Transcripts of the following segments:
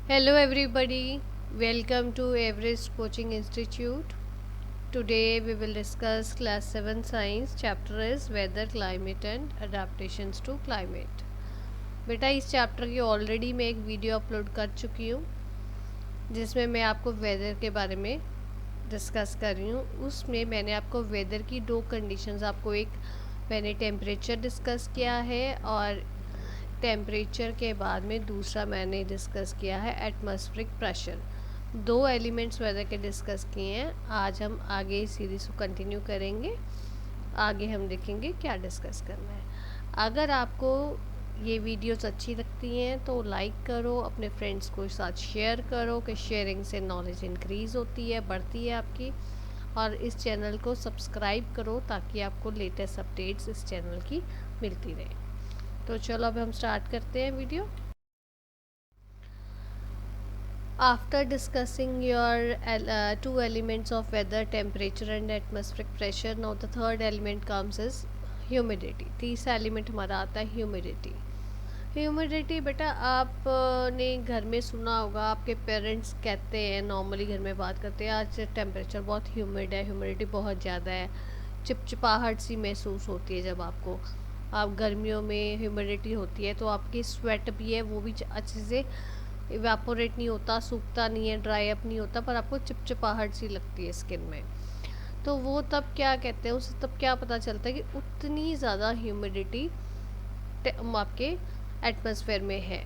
Hello everybody, welcome to Everest Coaching Institute. Today we will discuss class 7 science chapter is weather, climate and adaptations to climate. बेटा इस chapter की already मैं एक video upload कर चुकी हूँ जिसमें मैं आपको वेदर के बारे में डिस्कस कर रही हूँ। उसमें मैंने आपको वेदर की दो कंडीशंस आपको एक मैंने टेम्परेचर डिस्कस किया है और टेम्परेचर के बाद में दूसरा मैंने डिस्कस किया है एटमॉस्फेरिक प्रेशर। दो एलिमेंट्स वेदर के डिस्कस किए हैं। आज हम आगे इस सीरीज़ को कंटिन्यू करेंगे। आगे हम देखेंगे क्या डिस्कस करना है। अगर आपको ये वीडियोस अच्छी लगती हैं तो लाइक करो, अपने फ्रेंड्स को साथ शेयर करो कि शेयरिंग से नॉलेज इंक्रीज़ होती है, बढ़ती है आपकी। और इस चैनल को सब्सक्राइब करो ताकि आपको लेटेस्ट अपडेट्स इस चैनल की मिलती रहे। तो चलो अब हम स्टार्ट करते हैं video. After discussing your two elements of weather, temperature and atmospheric pressure, now the third element comes is humidity. तीसरा एलिमेंट हमारा आता है ह्यूमिडिटी। ह्यूमिडिटी बेटा आपने घर में सुना होगा, आपके पेरेंट्स कहते हैं, नॉर्मली घर में बात करते हैं आज टेम्परेचर बहुत ह्यूमिड है, ह्यूमिडिटी बहुत ज़्यादा है, चिपचिपाहट सी महसूस होती है। जब आपको आप गर्मियों में ह्यूमिडिटी होती है तो आपकी स्वेट भी है वो भी अच्छे से इवेपोरेट नहीं होता, सूखता नहीं है, ड्राई अप नहीं होता, पर आपको चिपचिपाहट सी लगती है स्किन में। तो वो तब क्या कहते हैं, उससे तब क्या पता चलता है कि उतनी ज़्यादा ह्यूमिडिटी आपके एटमॉस्फेयर में है।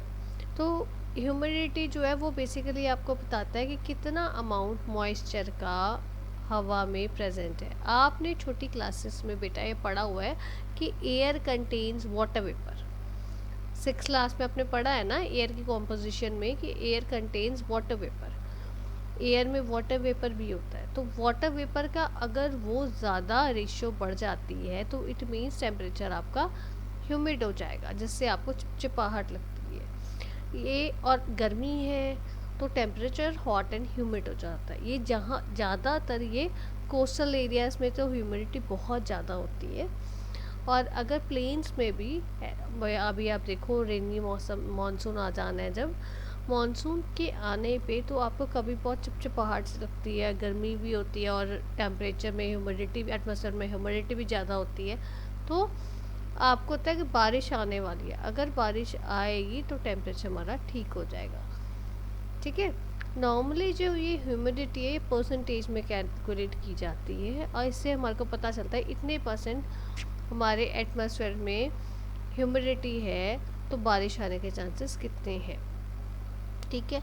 तो ह्यूमिडिटी जो है वो बेसिकली आपको बताता है कि कितना अमाउंट मॉइस्चर का हवा में प्रेजेंट है। आपने छोटी क्लासेस में बेटा ये पढ़ा हुआ है कि air contains water vapour. 6th class में आपने पढ़ा है ना एयर की कॉम्पोजिशन में कि air contains water vapour. Air में वाटर वेपर भी होता है। तो वाटर वेपर का अगर वो ज़्यादा रेशियो बढ़ जाती है तो इट मीन्स टेम्परेचर आपका ह्यूमिड हो जाएगा, जिससे आपको चिपचिपाहट लगती है। ये और गर्मी है तो टेम्परेचर हॉट एंड ह्यूमिड हो जाता है। ये जहाँ ज़्यादातर ये कोस्टल एरियाज़ में तो ह्यूमिडिटी बहुत ज़्यादा होती है। और अगर प्लेन्स में भी अभी आप देखो रेनी मौसम, मानसून आ जाना है, जब मानसून के आने पे तो आपको कभी बहुत चिपचिपाहट सी लगती है, गर्मी भी होती है और टेम्परेचर में ह्यूमिडिटी भी, एटमॉस्फेयर में ह्यूमिडिटी भी ज़्यादा होती है। तो आपको होता है कि बारिश आने वाली है, अगर बारिश आएगी तो टेम्परेचर हमारा ठीक हो जाएगा। ठीक है। नॉर्मली जो ये ह्यूमिडिटी है ये परसेंटेज में कैलकुलेट की जाती है और इससे हमारे को पता चलता है इतने परसेंट हमारे एटमॉस्फेयर में ह्यूमिडिटी है तो बारिश आने के चांसेस कितने हैं। ठीक है।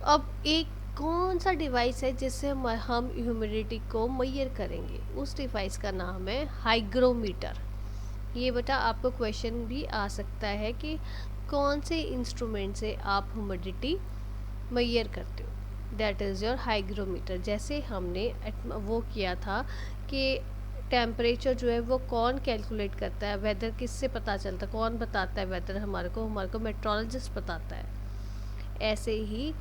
अब एक कौन सा डिवाइस है जिससे हम ह्यूमिडिटी को मेजर करेंगे, उस डिवाइस का नाम है हाइग्रोमीटर। ये बेटा आपको क्वेश्चन भी आ सकता है कि कौन से इंस्ट्रूमेंट से आप ह्यूमिडिटी मेजर करते हो, दैट इज़ योर हाइग्रोमीटर। जैसे हमने वो किया था कि टेम्परेचर जो है वो कौन कैलकुलेट करता है, वेदर किससे पता चलता है, कौन बताता है वेदर हमारे को मेट्रोलॉजिस्ट बताता है। ऐसे ही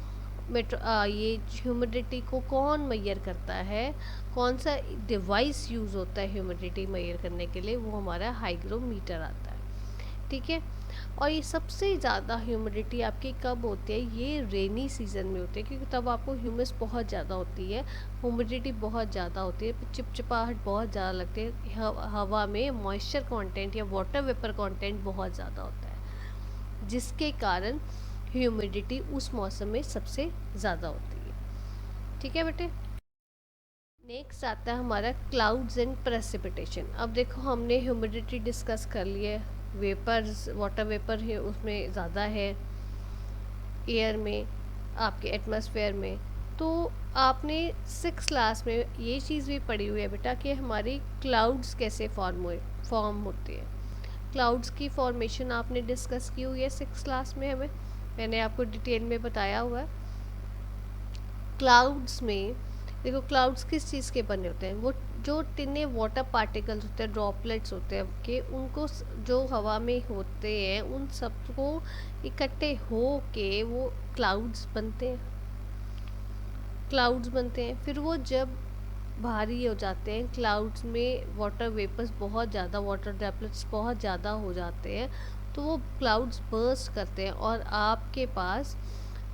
ये ह्यूमिडिटी को कौन मेजर करता है, कौन सा डिवाइस यूज़ होता है ह्यूमिडिटी मेजर करने के लिए, वो हमारा हाइग्रोमीटर आता है। ठीक है। और ये सबसे ज़्यादा ह्यूमिडिटी आपकी कब होती है, ये रेनी सीज़न में होती है, क्योंकि तब आपको ह्यूमस बहुत ज़्यादा होती है, ह्यूमिडिटी बहुत ज़्यादा होती है, चिपचिपाहट बहुत ज़्यादा लगती है, हवा में मॉइस्चर कंटेंट या वाटर वेपर कंटेंट बहुत ज़्यादा होता है, जिसके कारण ह्यूमिडिटी उस मौसम में सबसे ज़्यादा होती है। ठीक है बेटे। नेक्स्ट आता है हमारा क्लाउड्स एंड प्रेसिपिटेशन। अब देखो हमने ह्यूमिडिटी डिस्कस कर लिया है, वेपर्स, वाटर वेपर है उसमें ज़्यादा है एयर में, आपके एटमॉस्फेयर में। तो आपने 6th क्लास में ये चीज़ भी पढ़ी हुई है बेटा कि हमारी क्लाउड्स कैसे फॉर्म होते हैं। क्लाउड्स की फॉर्मेशन आपने डिस्कस की हुई है 6th क्लास में, हमें मैंने आपको डिटेल में बताया हुआ है। क्लाउड्स में देखो, क्लाउड्स किस चीज़ के बने होते हैं, वो जो टिने वाटर पार्टिकल्स होते हैं, ड्रॉपलेट्स होते हैं कि उनको जो हवा में होते हैं उन सबको इकट्ठे हो के वो क्लाउड्स बनते हैं। क्लाउड्स बनते हैं, फिर वो जब भारी हो जाते हैं, क्लाउड्स में वाटर वेपर्स बहुत ज़्यादा, वाटर ड्रॉपलेट्स बहुत ज़्यादा हो जाते हैं, तो वो क्लाउड्स बर्स्ट करते हैं और आपके पास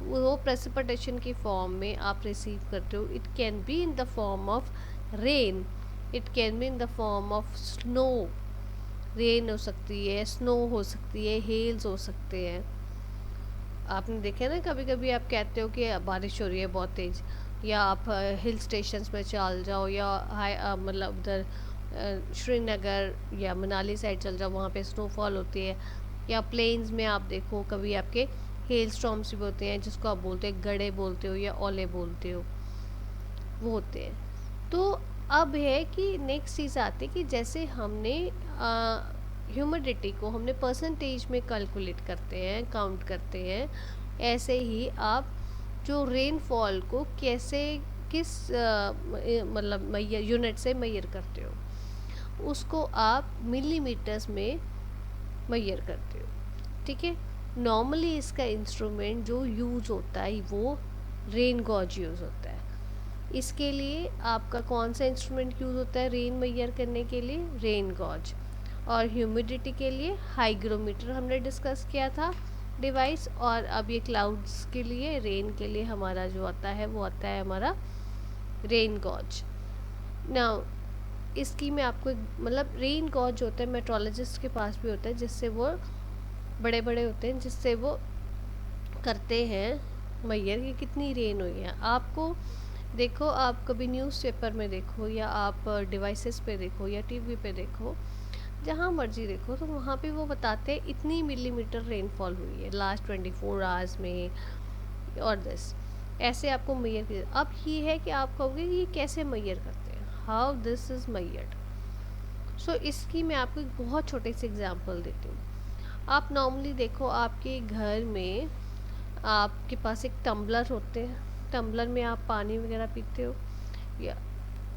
वो प्रेसिपिटेशन की फॉर्म में आप रिसीव करते हो। It can be in the form of rain, it can be in the form of snow, rain हो सकती है, स्नो हो सकती है, हेल्स हो सकते हैं। आपने देखा ना, कभी कभी आप कहते हो कि बारिश हो रही है बहुत तेज़, या आप हिल स्टेशंस में चल जाओ, या हाई मतलब उधर श्रीनगर या मनाली साइड चल जाओ, वहाँ पे स्नोफॉल होती है। या प्लेन्स में आप देखो कभी आपके हेल स्टॉर्म्स भी होते हैं, जिसको आप बोलते हो गड़े बोलते हो या ओले बोलते हो, वो होते हैं। तो अब है कि नेक्स्ट चीज़ आती है कि जैसे हमने ह्यूमिडिटी को हमने परसेंटेज में कैलकुलेट करते हैं, काउंट करते हैं, ऐसे ही आप जो रेनफॉल को कैसे किस मतलब मैयर यूनिट से मैयर करते हो, उसको आप मिलीमीटर्स में मैयर करते हो। ठीक है। नॉर्मली इसका इंस्ट्रूमेंट जो यूज़ होता है वो रेन गॉज यूज़ होता है। इसके लिए आपका कौन सा इंस्ट्रूमेंट यूज़ होता है रेन मेजर करने के लिए? Rain gauge. और ह्यूमिडिटी के लिए हाइग्रोमीटर हमने डिस्कस किया था डिवाइस। और अब ये क्लाउड्स के लिए, रेन के लिए हमारा जो आता है वो आता है हमारा रेन गॉज। नाउ इसकी मैं आपको मतलब रेन गॉज होता है मेट्रोलॉजिस्ट के पास भी होता है, जिससे वो बड़े बड़े होते हैं, जिससे वो करते हैं मैयर कि कितनी रेन हुई है। आपको देखो, आप कभी न्यूज़पेपर में देखो या आप डिवाइसेस पे देखो या टीवी पे देखो, जहाँ मर्जी देखो, तो वहाँ पे वो बताते हैं इतनी मिलीमीटर रेनफॉल हुई है लास्ट 24 आवर्स में, और दिस ऐसे आपको मैयर कर। अब ये है कि आप कहोगे ये कैसे मैयर करते हैं, हाउ दिस इज़ मैयर्ड। सो इसकी मैं आपको एक बहुत छोटे से एग्जांपल देती हूँ। आप नॉर्मली देखो आपके घर में आपके पास एक टम्बलर होते हैं, टम्बलर में आप पानी वगैरह पीते हो,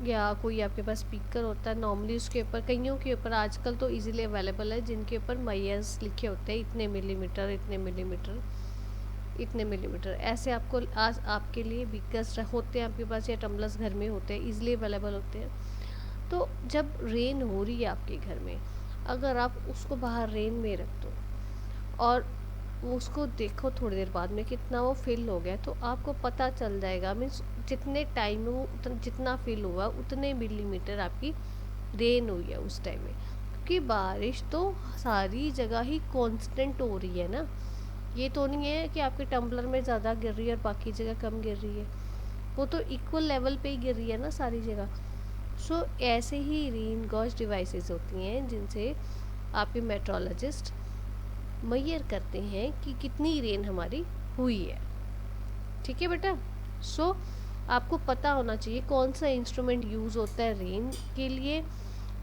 या कोई आपके पास स्पीकर होता है। नॉर्मली उसके ऊपर, कईयों के ऊपर आजकल तो इजीली अवेलेबल है, जिनके ऊपर मैयर्स लिखे होते हैं, इतने मिलीमीटर, इतने मिलीमीटर, इतने मिलीमीटर, ऐसे आपको आज आपके लिए बीकर्स होते हैं आपके पास, या टम्बलर्स घर में होते हैं, इजीली अवेलेबल होते हैं। तो जब रेन हो रही है आपके घर में, अगर आप उसको बाहर रेन में रख दो और उसको देखो थोड़ी देर बाद में कितना वो फिल हो गया, तो आपको पता चल जाएगा, मीन्स जितने टाइम में वो जितना फिल हुआ उतने मिलीमीटर आपकी रेन हुई है उस टाइम में। क्योंकि बारिश तो सारी जगह ही कांस्टेंट हो रही है ना, ये तो नहीं है कि आपके टम्बलर में ज़्यादा गिर रही है और बाकी जगह कम गिर रही है, वो तो इक्वल लेवल पे ही गिर रही है ना सारी जगह। सो ऐसे ही रेन गॉज डिवाइसेस होती हैं जिनसे आपके मेट्रोलॉजिस्ट मैयर करते हैं कि कितनी रेन हमारी हुई है। ठीक है बेटा। सो आपको पता होना चाहिए कौन सा इंस्ट्रूमेंट यूज़ होता है रेन के लिए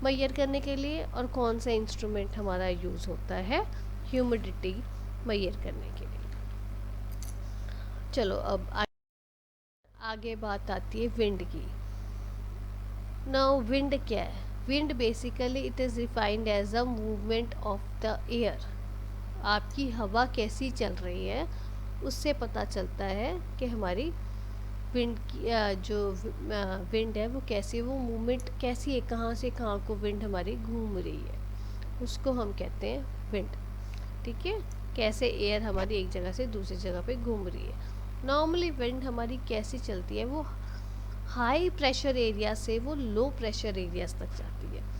मैयर करने के लिए, और कौन सा इंस्ट्रूमेंट हमारा यूज़ होता है ह्यूमिडिटी मैयर करने के लिए। चलो अब आगे बात आती है विंड की। नाउ विंड क्या है? Wind basically it is defined as a movement of the air. आपकी हवा कैसी चल रही है उससे पता चलता है कि हमारी विंड की जो विंड है वो कैसी, वो मूवमेंट कैसी है, कहाँ से कहाँ को विंड हमारी घूम रही है, उसको हम कहते हैं विंड। ठीक है। कैसे एयर हमारी एक जगह से दूसरी जगह पे घूम रही है। नॉर्मली विंड हमारी कैसी चलती है, वो हाई प्रेशर एरिया से वो लो प्रेशर एरियाज तक जाती है।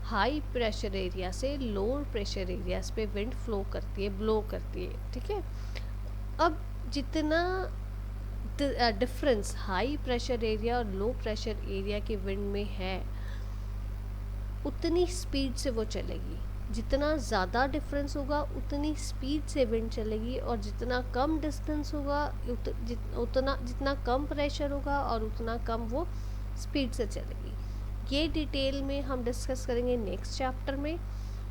हाई प्रेशर एरिया से लोअर प्रेशर एरियाज पे विंड फ्लो करती है, ब्लो करती है। ठीक है। अब जितना डिफरेंस हाई प्रेशर एरिया और लो प्रेशर एरिया के विंड में है, उतनी स्पीड से वो चलेगी। जितना ज़्यादा डिफरेंस होगा उतनी स्पीड से विंड चलेगी, और जितना कम डिस्टेंस होगा उतना जितना कम प्रेशर होगा और उतना कम वो स्पीड से चलेगी। ये डिटेल में हम डिस्कस करेंगे नेक्स्ट चैप्टर में।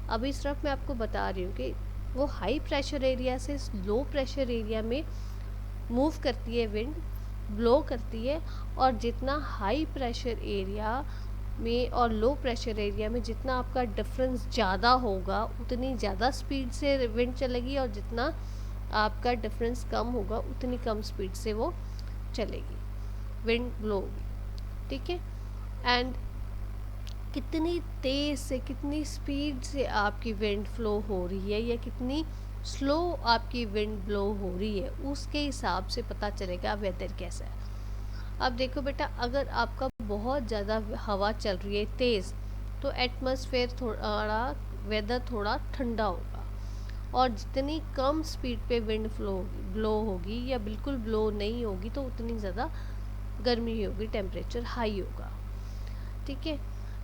अभी सिर्फ मैं आपको बता रही हूँ कि वो हाई प्रेशर एरिया से लो प्रेशर एरिया में मूव करती है विंड, ब्लो करती है, और जितना हाई प्रेशर एरिया में और लो प्रेशर एरिया में जितना आपका डिफरेंस ज़्यादा होगा उतनी ज़्यादा स्पीड से विंड चलेगी, और जितना आपका डिफरेंस कम होगा उतनी कम स्पीड से वो चलेगी, विंड ब्लो होगी। ठीक है। एंड कितनी तेज़ से, कितनी स्पीड से आपकी विंड फ्लो हो रही है, या कितनी स्लो आपकी विंड ब्लो हो रही है उसके हिसाब से पता चलेगा वेदर कैसा है। अब देखो बेटा, अगर आपका बहुत ज़्यादा हवा चल रही है तेज़, तो एटमॉस्फेयर थोड़ा वेदर थोड़ा ठंडा होगा। और जितनी कम स्पीड पे विंड फ्लो ब्लो होगी या बिल्कुल ब्लो नहीं होगी तो उतनी ज़्यादा गर्मी होगी, टेम्परेचर हाई होगा। ठीक है।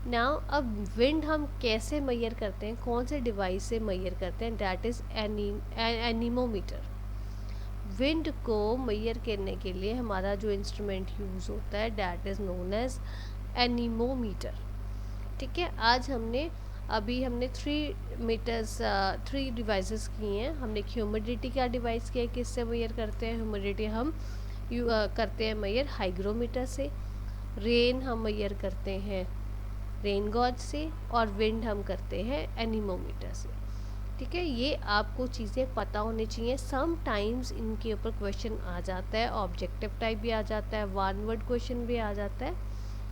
नाउ अब विंड हम कैसे मेजर करते हैं, कौन से डिवाइस से मेजर करते हैं, दैट इज़ एनीमोमीटर। विंड को मेजर करने के लिए हमारा जो इंस्ट्रूमेंट यूज़ होता है that is known as anemometer. ठीक है। आज हमने 3 मीटर्स 3 डिवाइसेस किए हैं। हमने ह्यूमिडिटी का डिवाइस किया है, किससे मेजर करते हैं ह्यूमिडिटी हम करते हैं मेजर हाइग्रोमीटर से। रेन हम मेजर करते हैं रेन गॉज से, और विंड हम करते हैं एनीमोमीटर से। ठीक है। ये आपको चीज़ें पता होनी चाहिए। सम टाइम्स इनके ऊपर क्वेश्चन आ जाता है, ऑब्जेक्टिव टाइप भी आ जाता है, वन वर्ड क्वेश्चन भी आ जाता है।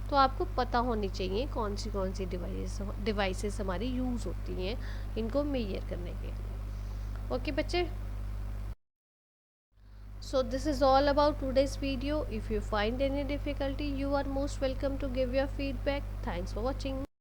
तो आपको पता होनी चाहिए कौन सी डिवाइसेस हमारी यूज़ होती हैं इनको मेजर करने के लिए। ओके बच्चे, so this is all about today's video. If you find any difficulty, you are most welcome to give your feedback. Thanks for watching.